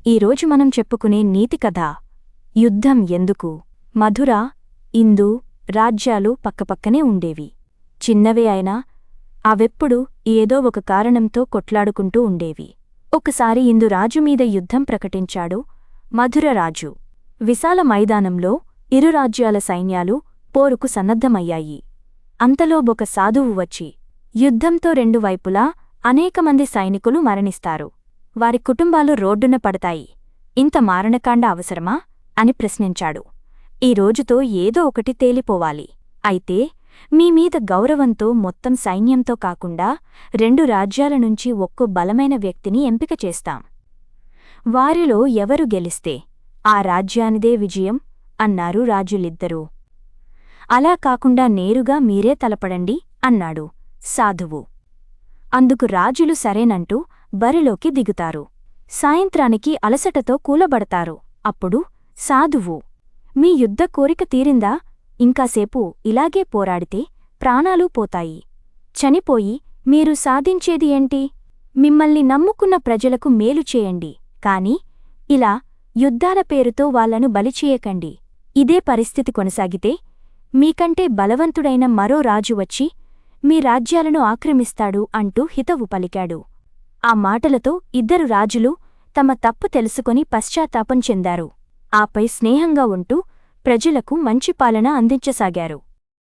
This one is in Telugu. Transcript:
ఈరోజు మనం చెప్పుకునే నీతి కథ యుద్ధం ఎందుకు. మధుర, ఇందు రాజ్యాలు పక్కపక్కనే ఉండేవి. చిన్నవే అయినా అవెప్పుడు ఏదో ఒక కారణంతో కొట్లాడుకుంటూ ఉండేవి. ఒకసారి ఇందు రాజుమీద యుద్ధం ప్రకటించాడు మధుర రాజు. విశాల మైదానంలో ఇరు రాజ్యాల సైన్యాలు పోరుకు సన్నద్ధమయ్యాయి. అంతలో ఒక సాధువు వచ్చి, యుద్ధంతో రెండు వైపులా అనేకమంది సైనికులు మరణిస్తారు, వారి కుటుంబాలు రోడ్డున పడతాయి, ఇంత మారణకాండ అవసరమా అని ప్రశ్నించాడు. ఈ రోజుతో ఏదో ఒకటి తేలిపోవాలి. అయితే మీమీద గౌరవంతో మొత్తం సైన్యంతో కాకుండా రెండు రాజ్యాల నుంచి ఒక్కో బలమైన వ్యక్తిని ఎంపిక చేస్తాం. వారిలో ఎవరు గెలిస్తే ఆ రాజ్యానిదే విజయం అన్నారు రాజులిద్దరూ. అలా కాకుండా నేరుగా మీరే తలపడండి అన్నాడు సాధువు. అందుకు రాజులు సరేనంటూ బరిలోకి దిగుతారు. సాయంత్రానికి అలసటతో కూలబడతారు. అప్పుడు సాధువు, మీ యుద్ధ కోరిక తీరిందా? ఇంకాసేపు ఇలాగే పోరాడితే ప్రాణాలు పోతాయి. చనిపోయి మీరు సాధించేది ఏంటి? మిమ్మల్ని నమ్ముకున్న ప్రజలకు మేలు చేయండి, కాని ఇలా యుద్ధాల పేరుతో వాళ్లను బలిచేయకండి. ఇదే పరిస్థితి కొనసాగితే మీకంటే బలవంతుడైన మరో రాజు వచ్చి మీ రాజ్యాలను ఆక్రమిస్తాడు అంటూ హితవు పలికాడు. ఆ మాటలతో ఇద్దరు రాజులు తమ తప్పు తెలుసుకొని పశ్చాత్తాపం చెందారు. ఆపై స్నేహంగా ఉంటూ ప్రజలకు మంచి పాలన అందించసాగారు.